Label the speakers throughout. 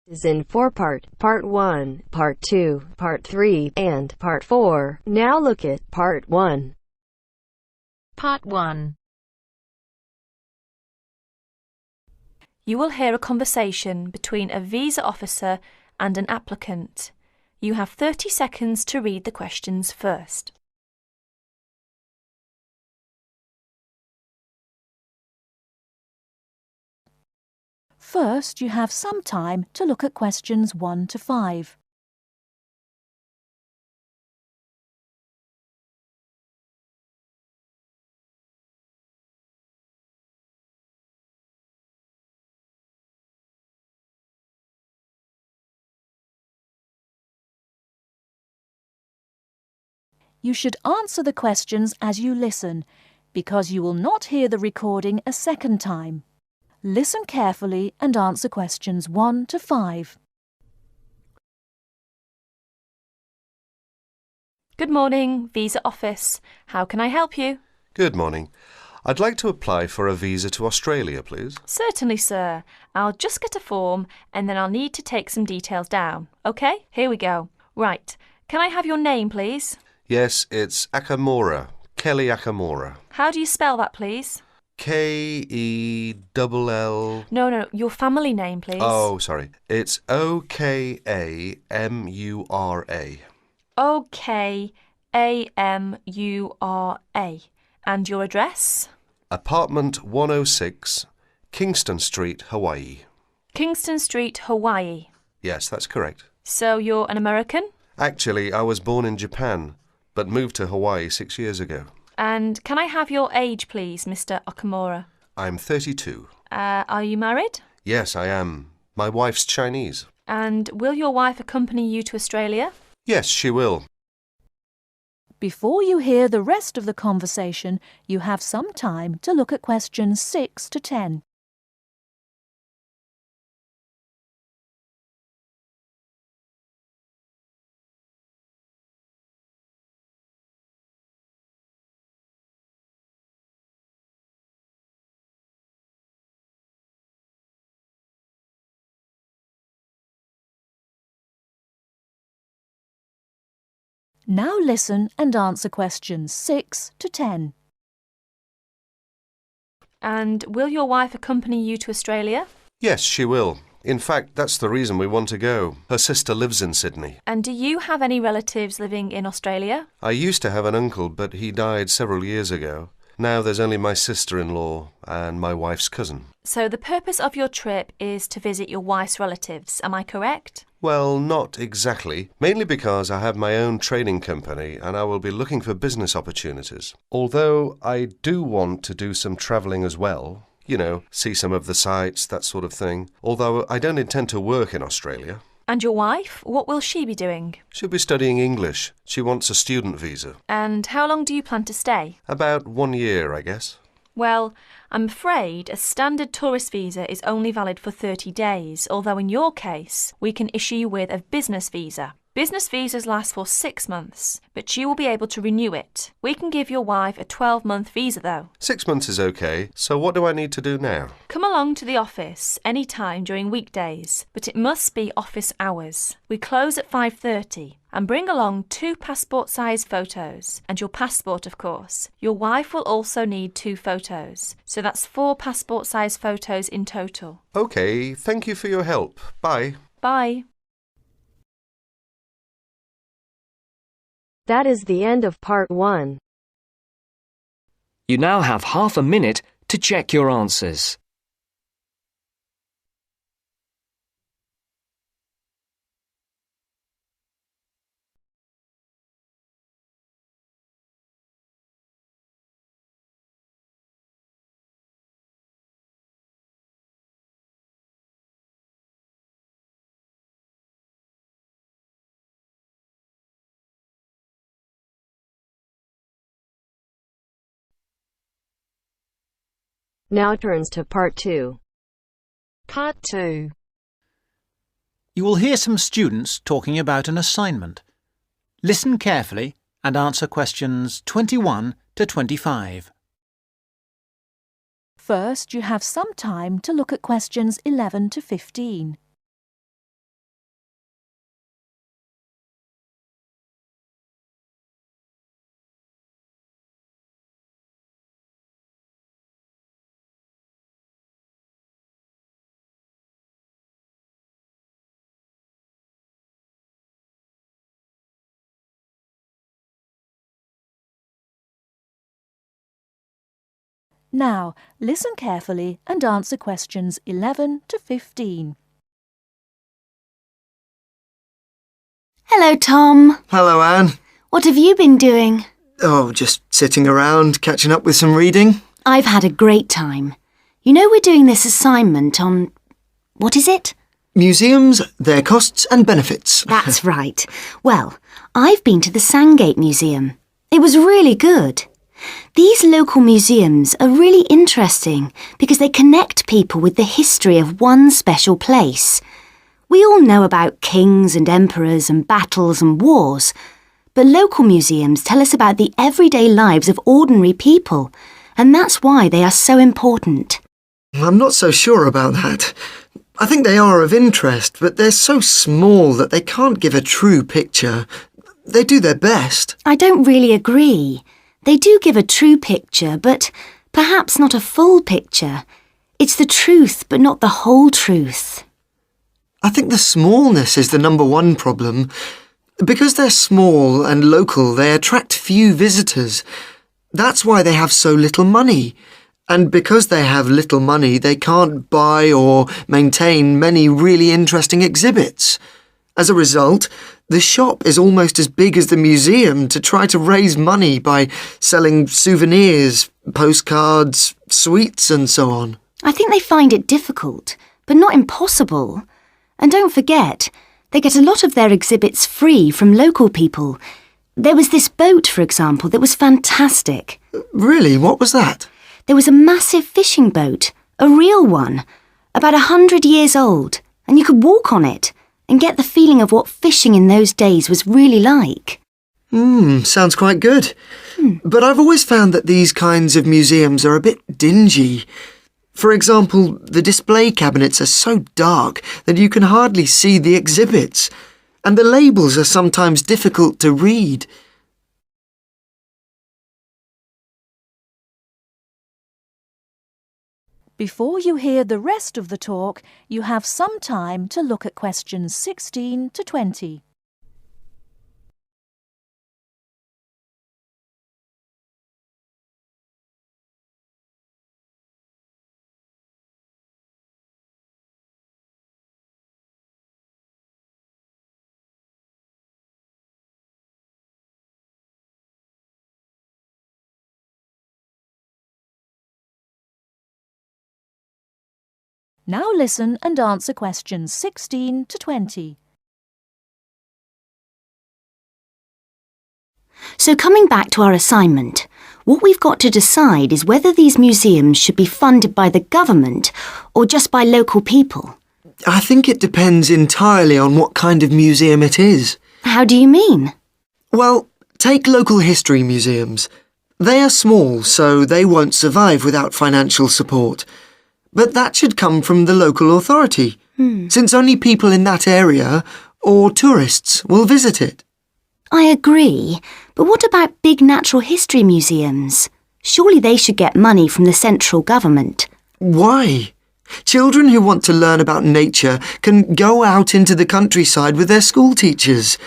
Speaker 1: is in four-part, Part 1, Part 2, Part 3, and Part 4. Now look at Part 1.
Speaker 2: Part 1. You will hear a conversation between a visa officer and an applicant. You have 30 seconds to read the questions first.
Speaker 3: First, you have some time to look at questions 1 to 5. You should answer the questions as you listen, because you will not hear the recording a second time. Listen carefully and answer questions 1 to 5.
Speaker 2: Good morning, Visa Office. How can I help you?
Speaker 4: Good morning. I'd like to apply for a visa to Australia, please.
Speaker 2: Certainly, sir. I'll just get a form and then I'll need to take some details down. OK, here we go. Right. Can I have your name, please?
Speaker 4: Yes, it's Akamora, Kelly Akamora.
Speaker 2: How do you spell that, please?
Speaker 4: K-E-double-L...
Speaker 2: No, your family name, please.
Speaker 4: Oh, sorry. It's O-K-A-M-U-R-A.
Speaker 2: O-K-A-M-U-R-A. And your address?
Speaker 4: Apartment 106, Kingston Street, Hawaii.
Speaker 2: Kingston Street, Hawaii.
Speaker 4: Yes, that's correct.
Speaker 2: So you're an American?
Speaker 4: Actually, I was born in Japan, but moved to Hawaii 6 years ago.
Speaker 2: And can I have your age, please, Mr. Okamura?
Speaker 4: I'm 32.
Speaker 2: Are you married?
Speaker 4: Yes, I am. My wife's Chinese.
Speaker 2: And will your wife accompany you to Australia?
Speaker 4: Yes, she will.
Speaker 3: Before you hear the rest of the conversation, you have some time to look at questions 6 to 10. Now listen and answer questions 6 to 10.
Speaker 2: And will your wife accompany you to Australia?
Speaker 4: Yes, she will. In fact, that's the reason we want to go. Her sister lives in Sydney.
Speaker 2: And do you have any relatives living in Australia?
Speaker 4: I used to have an uncle, but he died several years ago. Now there's only my sister-in-law and my wife's cousin.
Speaker 2: So the purpose of your trip is to visit your wife's relatives, am I correct?
Speaker 4: Well, not exactly. Mainly because I have my own training company and I will be looking for business opportunities. Although I do want to do some travelling as well. You know, see some of the sights, that sort of thing. Although I don't intend to work in Australia.
Speaker 2: And your wife? What will she be doing?
Speaker 4: She'll be studying English. She wants a student visa.
Speaker 2: And how long do you plan to stay?
Speaker 4: About 1 year, I guess.
Speaker 2: Well, I'm afraid a standard tourist visa is only valid for 30 days, although in your case, we can issue you with a business visa. Business visas last for 6 months, but you will be able to renew it. We can give your wife a 12-month visa, though.
Speaker 4: 6 months is okay, so what do I need to do now?
Speaker 2: Come along to the office any time during weekdays, but it must be office hours. We close at 5:30. And bring along 2 passport-size photos, and your passport, of course. Your wife will also need 2 photos, so that's 4 passport-size photos in total.
Speaker 4: Okay, thank you for your help. Bye.
Speaker 2: Bye.
Speaker 1: That is the end of Part 1.
Speaker 5: You now have half a minute to check your answers.
Speaker 1: Now turns to Part 2.
Speaker 2: Part 2.
Speaker 6: You will hear some students talking about an assignment. Listen carefully and answer questions 21 to 25.
Speaker 3: First, you have some time to look at questions 11 to 15. Now, listen carefully and answer questions 11 to 15.
Speaker 7: Hello, Tom.
Speaker 8: Hello, Anne.
Speaker 7: What have you been doing?
Speaker 8: Oh, just sitting around, catching up with some reading.
Speaker 7: I've had a great time. You know we're doing this assignment on... what is it?
Speaker 8: Museums, their costs and benefits.
Speaker 7: That's right. Well, I've been to the Sandgate Museum. It was really good. These local museums are really interesting because they connect people with the history of one special place. We all know about kings and emperors and battles and wars, but local museums tell us about the everyday lives of ordinary people, and that's why they are so important.
Speaker 8: I'm not so sure about that. I think they are of interest, but they're so small that they can't give a true picture. They do their best.
Speaker 7: I don't really agree. They do give a true picture, but perhaps not a full picture. It's the truth, but not the whole truth.
Speaker 8: I think the smallness is the number one problem. Because they're small and local, they attract few visitors. That's why they have so little money. And because they have little money, they can't buy or maintain many really interesting exhibits. As a result, the shop is almost as big as the museum to try to raise money by selling souvenirs, postcards, sweets and so on.
Speaker 7: I think they find it difficult, but not impossible. And don't forget, they get a lot of their exhibits free from local people. There was this boat, for example, that was fantastic.
Speaker 8: Really? What was that?
Speaker 7: There was a massive fishing boat, a real one, about 100 years old, and you could walk on it and get the feeling of what fishing in those days was really like.
Speaker 8: Sounds quite good. But I've always found that these kinds of museums are a bit dingy. For example, the display cabinets are so dark that you can hardly see the exhibits, and the labels are sometimes difficult to read.
Speaker 3: Before you hear the rest of the talk, you have some time to look at questions 16 to 20. Now listen and answer questions 16 to 20.
Speaker 7: So coming back to our assignment, what we've got to decide is whether these museums should be funded by the government or just by local people.
Speaker 8: I think it depends entirely on what kind of museum it is.
Speaker 7: How do you mean?
Speaker 8: Well, take local history museums. They are small, so they won't survive without financial support. But that should come from the local authority, since only people in that area or tourists will visit it.
Speaker 7: I agree, but what about big natural history museums? Surely they should get money from the central government.
Speaker 8: Why? Children who want to learn about nature can go out into the countryside with their school teachers.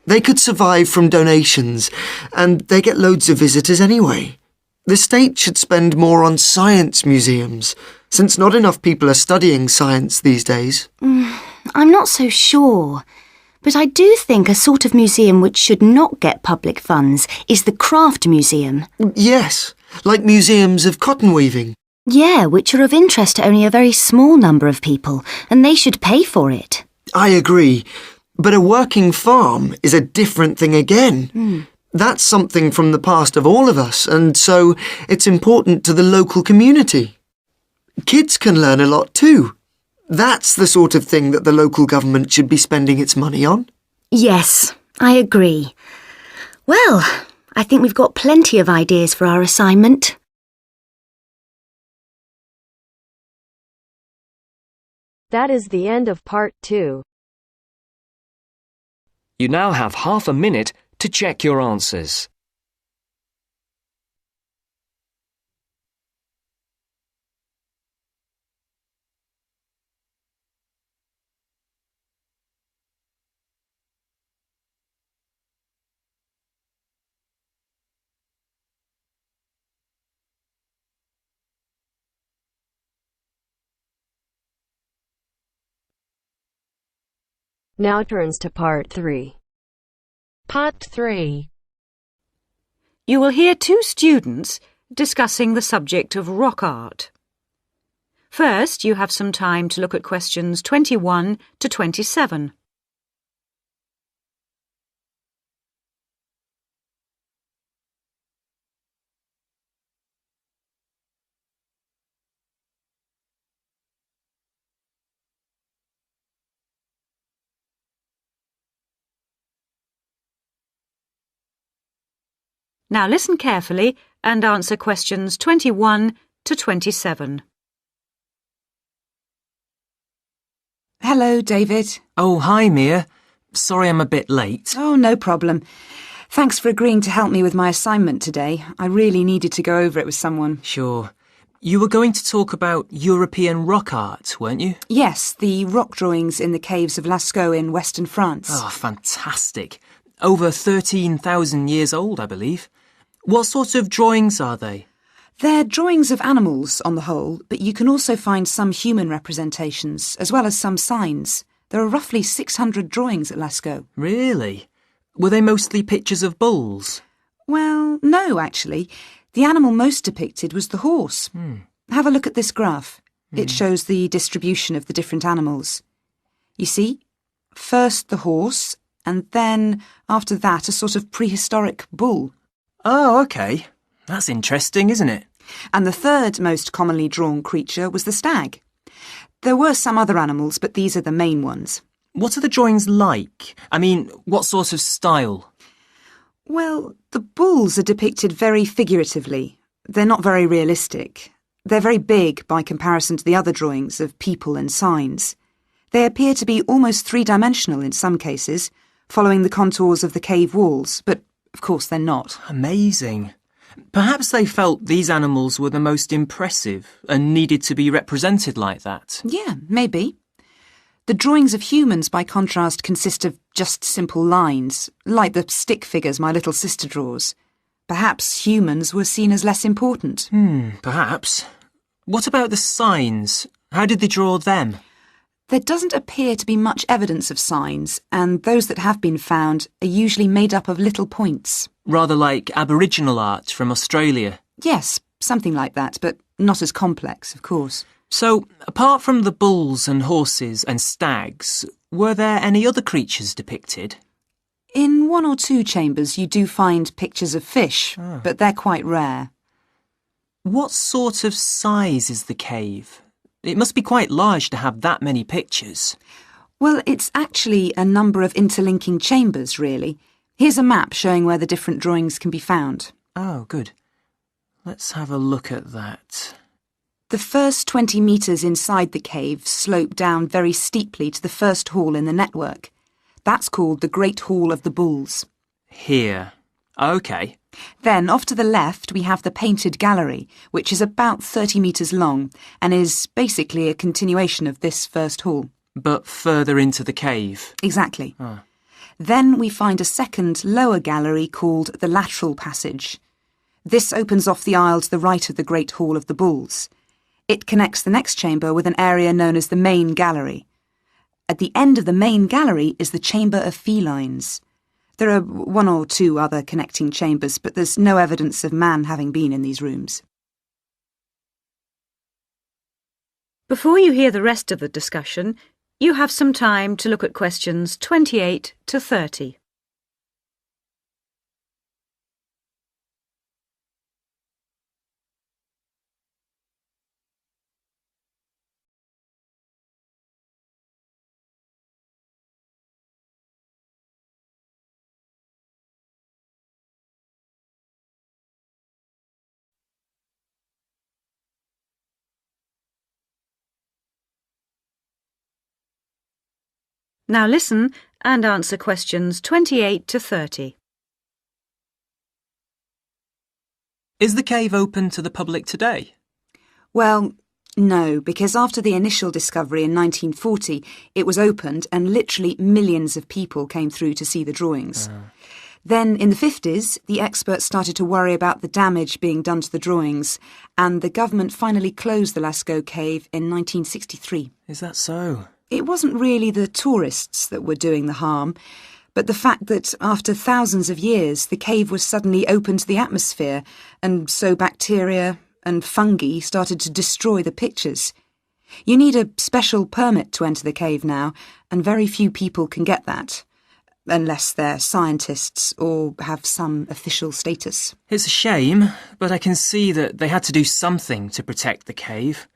Speaker 8: They could survive from donations, and they get loads of visitors anyway. The state should spend more on science museums, since not enough people are studying science these days.
Speaker 7: I'm not so sure, but I do think a sort of museum which should not get public funds is the craft museum.
Speaker 8: Yes, like museums of cotton weaving.
Speaker 7: Yeah, which are of interest to only a very small number of people, and they should pay for it.
Speaker 8: I agree, but a working farm is a different thing again. That's something from the past of all of us, and so it's important to the local community. Kids can learn a lot too. That's the sort of thing that the local government should be spending its money on.
Speaker 7: Yes, I agree. Well, I think we've got plenty of ideas for our assignment.
Speaker 1: That is the end of part 2.
Speaker 5: You now have half a minute to check your answers.
Speaker 1: Now turns to Part 3.
Speaker 9: Part 3.
Speaker 10: You will hear two students discussing the subject of rock art. First, you have some time to look at questions 21 to 27. Now listen carefully and answer questions 21 to 27.
Speaker 11: Hello, David.
Speaker 5: Oh, hi, Mia. Sorry I'm a bit late.
Speaker 11: Oh, no problem. Thanks for agreeing to help me with my assignment today. I really needed to go over it with someone.
Speaker 5: Sure. You were going to talk about European rock art, weren't you?
Speaker 11: Yes, the rock drawings in the caves of Lascaux in western France.
Speaker 5: Oh, fantastic. Over 13,000 years old, I believe. What sort of drawings are they?
Speaker 11: They're drawings of animals on the whole, but you can also find some human representations, as well as some signs. There are roughly 600 drawings at Lascaux.
Speaker 5: Really? Were they mostly pictures of bulls?
Speaker 11: Well, no, actually. The animal most depicted was the horse. Have a look at this graph. It shows the distribution of the different animals. You see, first the horse, and then, after that, a sort of prehistoric bull.
Speaker 5: Oh, OK. That's interesting, isn't it?
Speaker 11: And the third most commonly drawn creature was the stag. There were some other animals, but these are the main ones.
Speaker 5: What are the drawings like? I mean, what sort of style?
Speaker 11: Well, the bulls are depicted very figuratively. They're not very realistic. They're very big by comparison to the other drawings of people and signs. They appear to be almost three-dimensional in some cases, following the contours of the cave walls, but of course they're not.
Speaker 5: Amazing. Perhaps they felt these animals were the most impressive and needed to be represented like that.
Speaker 11: Yeah, maybe. The drawings of humans, by contrast, consist of just simple lines, like the stick figures my little sister draws. Perhaps humans were seen as less important.
Speaker 5: Perhaps. What about the signs? How did they draw them?
Speaker 11: There doesn't appear to be much evidence of signs, and those that have been found are usually made up of little points.
Speaker 5: Rather like Aboriginal art from Australia.
Speaker 11: Yes, something like that, but not as complex, of course.
Speaker 5: So, apart from the bulls and horses and stags, were there any other creatures depicted?
Speaker 11: In one or two chambers you do find pictures of fish, but they're quite rare.
Speaker 5: What sort of size is the cave? It must be quite large to have that many pictures.
Speaker 11: Well, it's actually a number of interlinking chambers, really. Here's a map showing where the different drawings can be found.
Speaker 5: Oh, good. Let's have a look at that.
Speaker 11: The first 20 metres inside the cave slope down very steeply to the first hall in the network. That's called the Great Hall of the Bulls.
Speaker 5: Here. OK.
Speaker 11: Then, off to the left, we have the Painted Gallery, which is about 30 metres long and is basically a continuation of this first hall.
Speaker 5: But further into the cave.
Speaker 11: Exactly. Then we find a second, lower gallery called the Lateral Passage. This opens off the aisle to the right of the Great Hall of the Bulls. It connects the next chamber with an area known as the Main Gallery. At the end of the Main Gallery is the Chamber of Felines. There are one or two other connecting chambers, but there's no evidence of man having been in these rooms.
Speaker 10: Before you hear the rest of the discussion, you have some time to look at questions 28 to 30. Now listen and answer questions 28 to 30.
Speaker 5: Is the cave open to the public today?
Speaker 11: Well, no, because after the initial discovery in 1940, it was opened and literally millions of people came through to see the drawings. Then, in the 50s, the experts started to worry about the damage being done to the drawings, and the government finally closed the Lascaux cave in 1963.
Speaker 5: Is that so?
Speaker 11: It wasn't really the tourists that were doing the harm, but the fact that after thousands of years the cave was suddenly open to the atmosphere, and so bacteria and fungi started to destroy the pictures. You need a special permit to enter the cave now, and very few people can get that, unless they're scientists or have some official status.
Speaker 5: It's a shame, but I can see that they had to do something to protect the cave.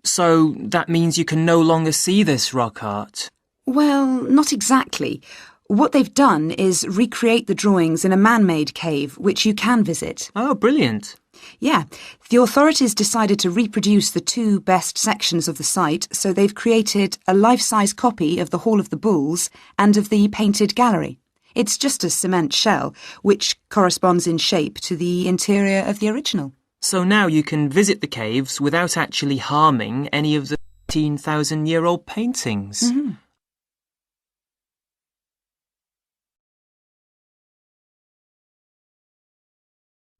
Speaker 5: So that means you can no longer see this rock art.
Speaker 11: Well, not exactly. What they've done is recreate the drawings in a man-made cave, which you can visit.
Speaker 5: Oh, brilliant.
Speaker 11: Yeah, the authorities decided to reproduce the two best sections of the site, so they've created a life-size copy of the Hall of the Bulls and of the painted gallery. It's just a cement shell, which corresponds in shape to the interior of the original.
Speaker 5: So now you can visit the caves without actually harming any of the 13,000-year-old paintings.
Speaker 11: Mm-hmm.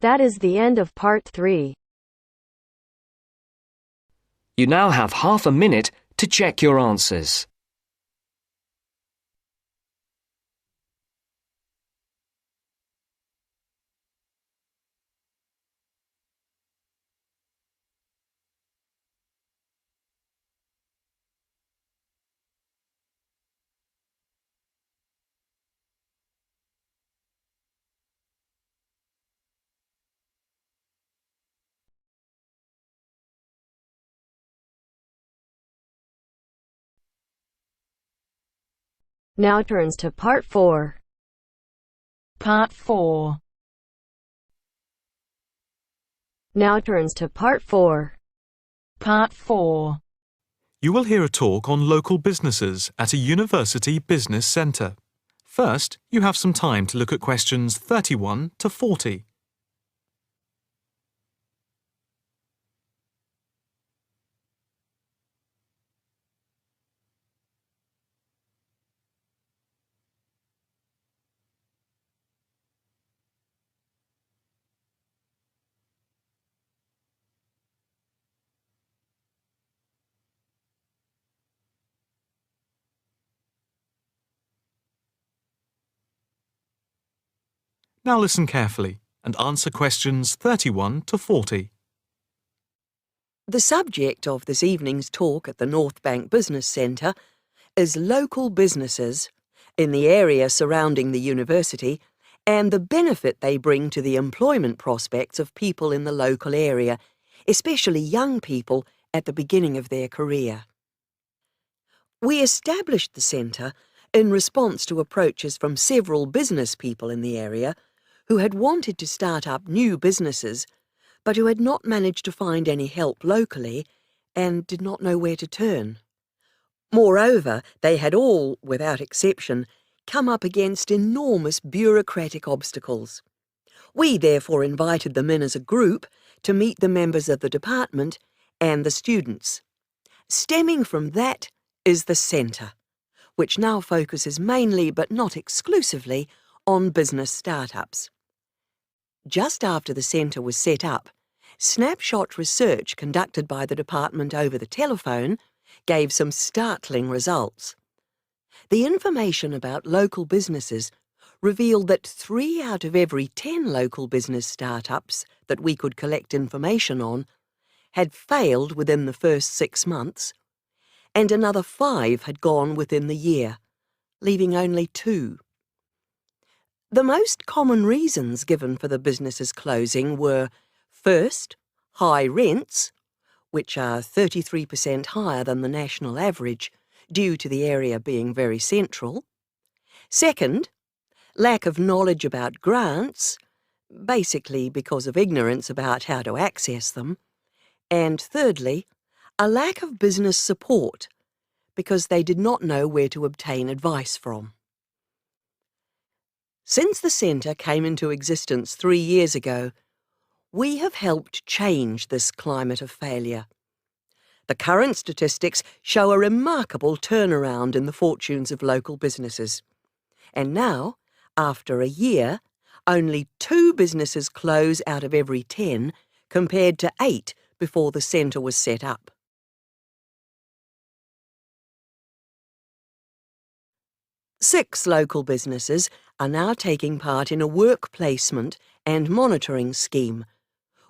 Speaker 1: That is the end of part 3.
Speaker 12: You now have half a minute to check your answers.
Speaker 1: Now turns to part 4.
Speaker 9: Part 4.
Speaker 1: Now turns to part 4.
Speaker 9: Part 4.
Speaker 13: You will hear a talk on local businesses at a university business centre. First, you have some time to look at questions 31 to 40. Now listen carefully and answer questions 31 to 40.
Speaker 14: The subject of this evening's talk at the North Bank Business Centre is local businesses in the area surrounding the university and the benefit they bring to the employment prospects of people in the local area, especially young people at the beginning of their career. We established the centre in response to approaches from several business people in the area who had wanted to start up new businesses but who had not managed to find any help locally and did not know where to turn. Moreover, they had all, without exception, come up against enormous bureaucratic obstacles. We therefore invited them in as a group to meet the members of the department and the students. Stemming from that is the centre, which now focuses mainly but not exclusively on business startups. Just after the centre was set up, snapshot research conducted by the department over the telephone gave some startling results. The information about local businesses revealed that 3 out of every 10 local business startups that we could collect information on had failed within the first 6 months, and another 5 had gone within the year, leaving only 2. The most common reasons given for the businesses closing were, first, high rents, which are 33% higher than the national average due to the area being very central. Second, lack of knowledge about grants, basically because of ignorance about how to access them. And thirdly, a lack of business support, because they did not know where to obtain advice from. Since the centre came into existence 3 years ago, we have helped change this climate of failure. The current statistics show a remarkable turnaround in the fortunes of local businesses. And now, after a year, only 2 businesses close out of every 10, compared to 8 before the centre was set up. 6 local businesses are now taking part in a work placement and monitoring scheme,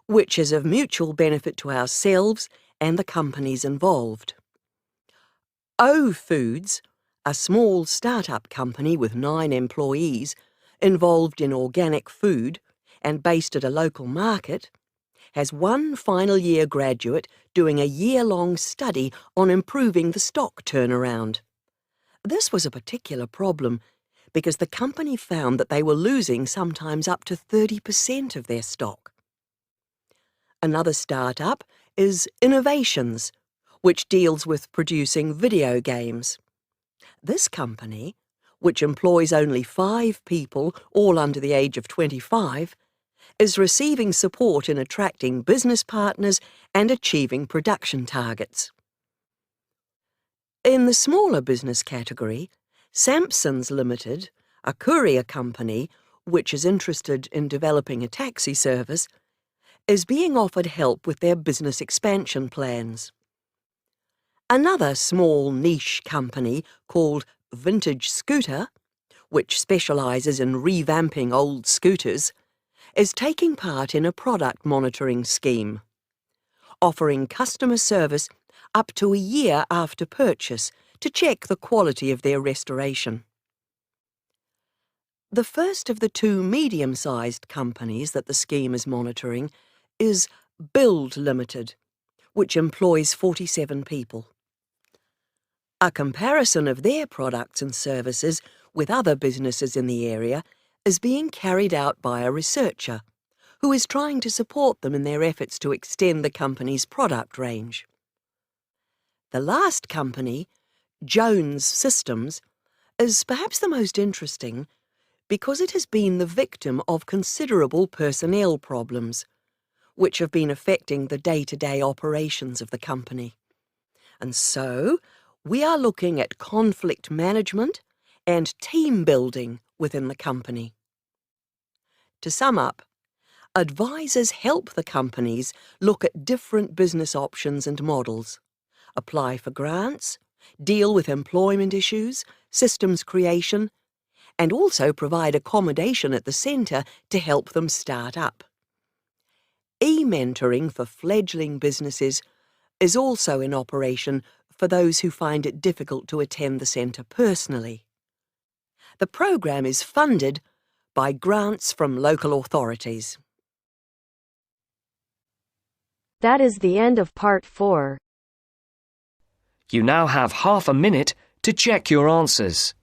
Speaker 14: which is of mutual benefit to ourselves and the companies involved. O Foods, a small start-up company with 9 employees involved in organic food and based at a local market, has 1 final year graduate doing a year-long study on improving the stock turnaround. This was a particular problem because the company found that they were losing sometimes up to 30% of their stock. Another start-up is Innovations, which deals with producing video games. This company, which employs only 5 people, all under the age of 25, is receiving support in attracting business partners and achieving production targets. In the smaller business category, Sampson's Limited, a courier company which is interested in developing a taxi service, is being offered help with their business expansion plans. Another small niche company called Vintage Scooter, which specialises in revamping old scooters, is taking part in a product monitoring scheme, offering customer service up to a year after purchase to check the quality of their restoration. The first of the 2 medium-sized companies that the scheme is monitoring is Build Limited, which employs 47 people. A comparison of their products and services with other businesses in the area is being carried out by a researcher who is trying to support them in their efforts to extend the company's product range. The last company, Jones Systems, is perhaps the most interesting because it has been the victim of considerable personnel problems, which have been affecting the day-to-day operations of the company. And so, we are looking at conflict management and team building within the company. To sum up, advisors help the companies look at different business options and models, apply for grants, deal with employment issues, systems creation, and also provide accommodation at the centre to help them start up. E-mentoring for fledgling businesses is also in operation for those who find it difficult to attend the centre personally. The programme is funded by grants from local authorities.
Speaker 1: That is the end of part 4.
Speaker 12: You now have half a minute to check your answers.